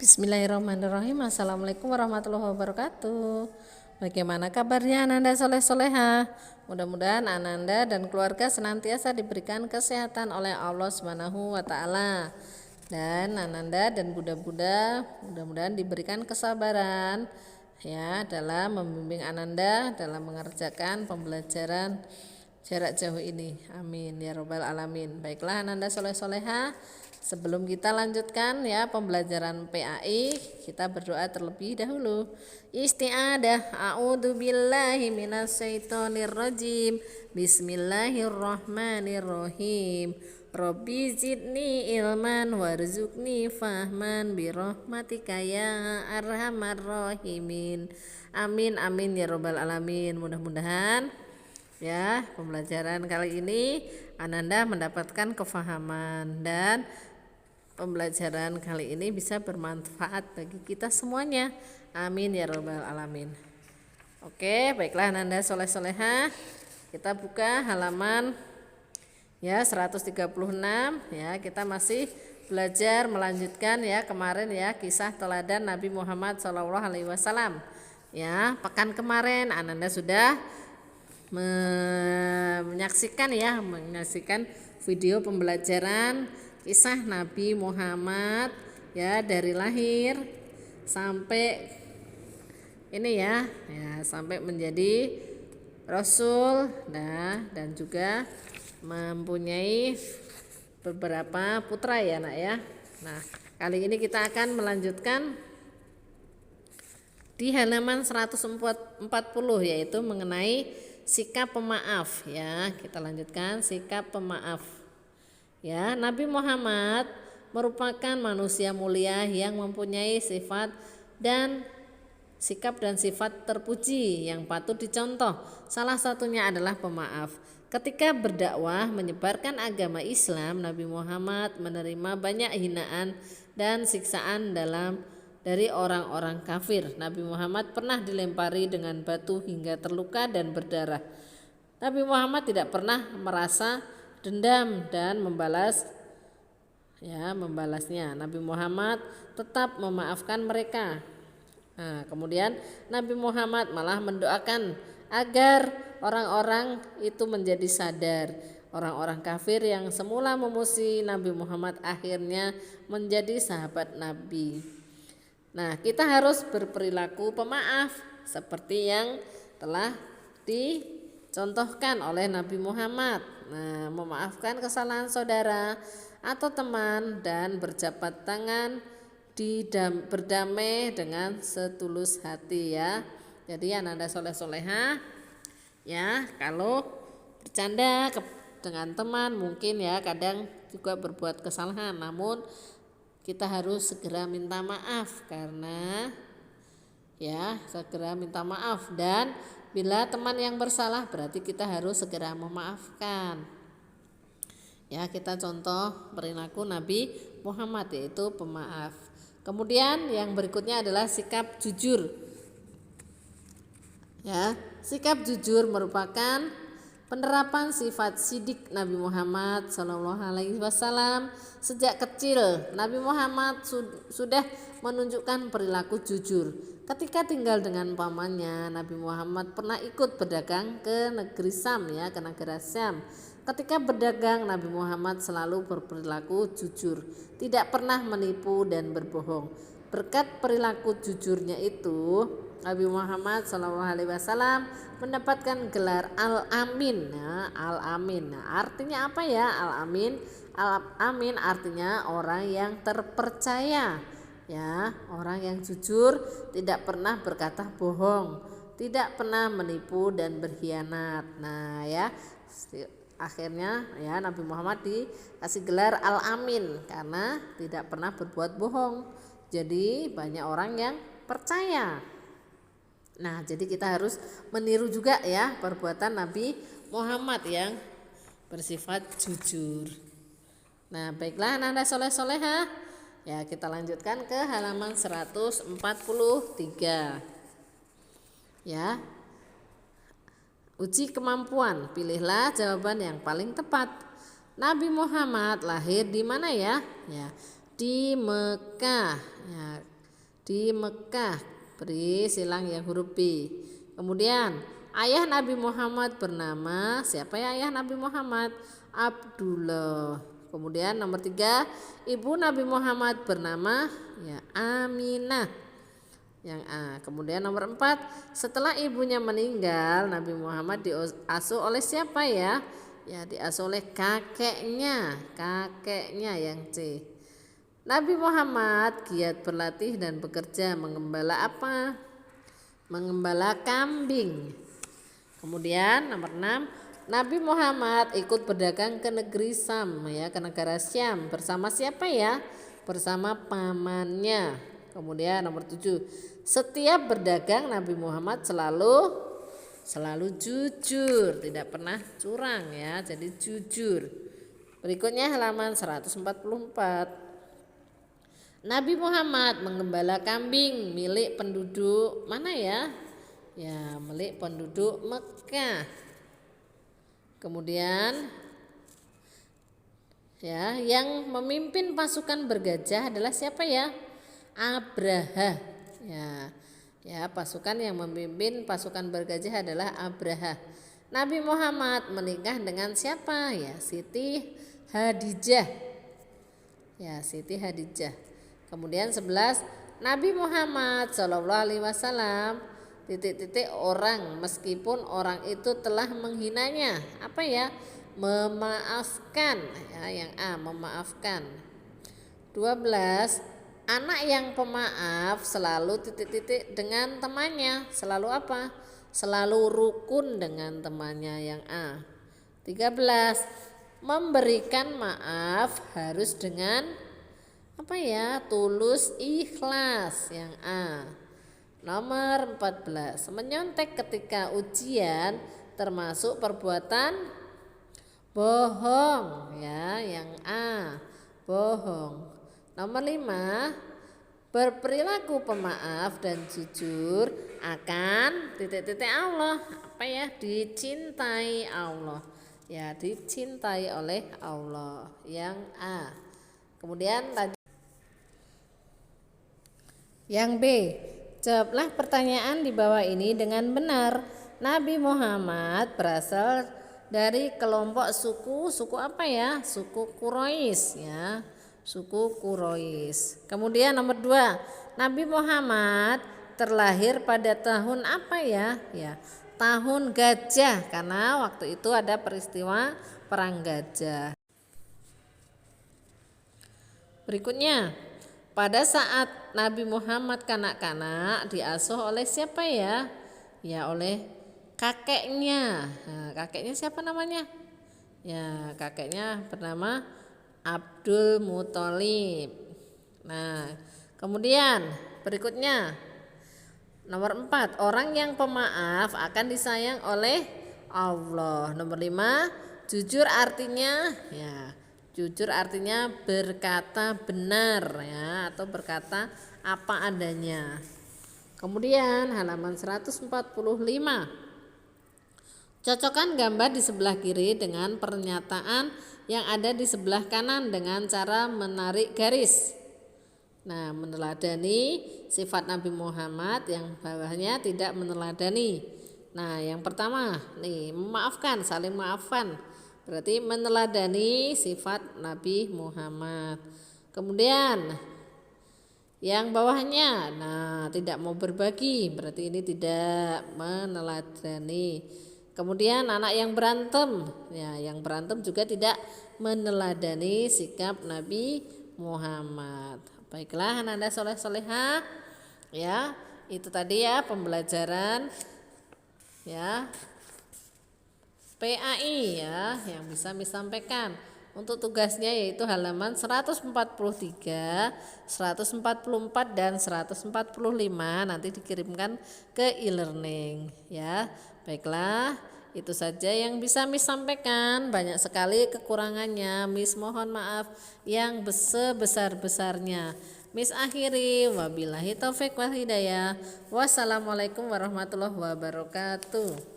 Bismillahirrahmanirrahim. Assalamualaikum warahmatullahi wabarakatuh. Bagaimana kabarnya Ananda soleh-soleha? Mudah-mudahan Ananda dan keluarga senantiasa diberikan kesehatan oleh Allah Subhanahu wa taala. Dan Ananda dan Bunda-bunda mudah-mudahan diberikan kesabaran ya dalam membimbing Ananda dalam mengerjakan pembelajaran jarak jauh ini. Amin ya robbal alamin. Baiklah Ananda soleh-soleha, sebelum kita lanjutkan ya pembelajaran PAI, kita berdoa terlebih dahulu. Isti'adah. A'udzubillahi minasyaitonirrajim. Bismillahirrahmanirrahim. Rabbi zidni ilman warzuqni fahman birahmatika ya arhamar rahimin. Amin amin ya robbal alamin. Mudah-mudahan ya pembelajaran kali ini Ananda mendapatkan kefahaman dan pembelajaran kali ini bisa bermanfaat bagi kita semuanya. Amin ya robbal alamin. Oke, baiklah Ananda soleh-soleha, kita buka halaman ya 136 ya. Kita masih belajar melanjutkan ya kemarin ya kisah teladan Nabi Muhammad SAW ya. Pekan kemarin Ananda sudah menyaksikan video pembelajaran kisah Nabi Muhammad ya dari lahir sampai ini ya sampai menjadi Rasul dan juga mempunyai beberapa putra ya nak ya. Nah kali ini kita akan melanjutkan di halaman 140 yaitu mengenai sikap pemaaf ya. Kita lanjutkan sikap pemaaf ya. Nabi Muhammad merupakan manusia mulia yang mempunyai sifat dan sikap dan sifat terpuji yang patut dicontoh. Salah satunya adalah pemaaf. Ketika berdakwah menyebarkan agama Islam, Nabi Muhammad menerima banyak hinaan dan siksaan dari orang-orang kafir. Nabi Muhammad pernah dilempari dengan batu hingga terluka dan berdarah. Nabi Muhammad tidak pernah merasa dendam dan membalasnya. Nabi Muhammad tetap memaafkan mereka. Nah, kemudian Nabi Muhammad malah mendoakan agar orang-orang itu menjadi sadar. Orang-orang kafir yang semula memusuhi Nabi Muhammad akhirnya menjadi sahabat Nabi. Nah, kita harus berperilaku pemaaf seperti yang telah dicontohkan oleh Nabi Muhammad. Nah, memaafkan kesalahan saudara atau teman dan berjabat tangan berdamai dengan setulus hati ya. Jadi Ananda soleh-soleha ya, kalau bercanda dengan teman mungkin ya kadang juga berbuat kesalahan, namun kita harus segera minta maaf dan bila teman yang bersalah berarti kita harus segera memaafkan. Ya, kita contoh perilaku Nabi Muhammad yaitu pemaaf. Kemudian yang berikutnya adalah sikap jujur. Ya, sikap jujur merupakan penerapan sifat sidik Nabi Muhammad SAW. Sejak kecil Nabi Muhammad sudah menunjukkan perilaku jujur. Ketika tinggal dengan pamannya, Nabi Muhammad pernah ikut berdagang ke negeri Syam ya, ke negara Syam. Ketika berdagang, Nabi Muhammad selalu berperilaku jujur, tidak pernah menipu dan berbohong. Berkat perilaku jujurnya itu, Nabi Muhammad SAW mendapatkan gelar Al-Amin. Nah, Al-Amin. Nah, artinya apa ya Al-Amin? Al-Amin artinya orang yang terpercaya. Ya, orang yang jujur, tidak pernah berkata bohong, tidak pernah menipu dan berkhianat. Nah, ya. Akhirnya ya Nabi Muhammad dikasih gelar Al-Amin karena tidak pernah berbuat bohong. Jadi banyak orang yang percaya. Nah, jadi kita harus meniru juga ya perbuatan Nabi Muhammad yang bersifat jujur. Nah, baiklah Ananda soleh-soleha. Ya, kita lanjutkan ke halaman 143. Ya. Uji kemampuan, pilihlah jawaban yang paling tepat. Nabi Muhammad lahir di mana ya? Ya, di Mekah. Ya, di Mekah. Beri silang yang huruf B. Kemudian ayah Nabi Muhammad bernama, siapa ya ayah Nabi Muhammad? Abdullah. Kemudian nomor 3, ibu Nabi Muhammad bernama ya Aminah, yang A. Kemudian nomor 4, setelah ibunya meninggal Nabi Muhammad diasuh oleh siapa ya? Ya diasuh oleh kakeknya yang C. Nabi Muhammad giat berlatih dan bekerja mengembala apa? Mengembala kambing. Kemudian nomor 6, Nabi Muhammad ikut berdagang ke negeri Syam ya, ke negara Syam bersama siapa ya? Bersama pamannya. Kemudian nomor 7, setiap berdagang Nabi Muhammad selalu jujur, tidak pernah curang ya, jadi jujur. Berikutnya halaman 144. Nabi Muhammad menggembala kambing milik penduduk mana ya? Ya, milik penduduk Mekah. Kemudian ya, yang memimpin pasukan bergajah adalah siapa ya? Abraha. Ya, pasukan yang memimpin pasukan bergajah adalah Abraha. Nabi Muhammad menikah dengan siapa? Ya, Siti Hadijah. Ya, Siti Hadijah. Kemudian 11, Nabi Muhammad SAW orang meskipun orang itu telah menghinanya, apa ya? Memaafkan ya, yang A, memaafkan. 12, anak yang pemaaf selalu dengan temannya, selalu apa? Selalu rukun dengan temannya, yang A. 13, memberikan maaf harus dengan apa ya? Tulus ikhlas, yang A. Nomor 14, menyontek ketika ujian termasuk perbuatan bohong ya, yang A, bohong. Nomor 5, berperilaku pemaaf dan jujur akan Allah, apa ya? Dicintai Allah. Ya, dicintai oleh Allah, yang A. Kemudian yang B, jawablah pertanyaan di bawah ini dengan benar. Nabi Muhammad berasal dari kelompok suku apa ya? Suku Quraisy ya. Suku Quraisy. Kemudian nomor 2, Nabi Muhammad terlahir pada tahun apa ya? Ya, tahun gajah, karena waktu itu ada peristiwa perang gajah. Berikutnya, pada saat Nabi Muhammad kanak-kanak diasuh oleh siapa ya? Ya, oleh kakeknya. Nah, kakeknya siapa namanya? Ya, kakeknya bernama Abdul Muthalib. Nah, kemudian berikutnya nomor 4, orang yang pemaaf akan disayang oleh Allah. Nomor 5, jujur artinya ya, jujur artinya berkata benar ya, atau berkata apa adanya. Kemudian halaman 145. Cocokkan gambar di sebelah kiri dengan pernyataan yang ada di sebelah kanan dengan cara menarik garis. Nah, meneladani sifat Nabi Muhammad, yang bawahnya tidak meneladani. Nah, yang pertama nih, memaafkan, saling maafkan. Berarti meneladani sifat Nabi Muhammad. Kemudian yang bawahnya, nah, tidak mau berbagi, berarti ini tidak meneladani. Kemudian anak yang berantem, ya, yang berantem juga tidak meneladani sikap Nabi Muhammad. Baiklah anak-anak soleh-solehah, ya, itu tadi ya pembelajaran ya PAI ya yang bisa disampaikan. Untuk tugasnya yaitu halaman 143, 144 dan 145 nanti dikirimkan ke e-learning ya. Baiklah, itu saja yang bisa Miss sampaikan. Banyak sekali kekurangannya, Miss mohon maaf yang sebesar-besarnya. Miss akhiri, wabillahi taufik wal hidayah. Wassalamualaikum warahmatullahi wabarakatuh.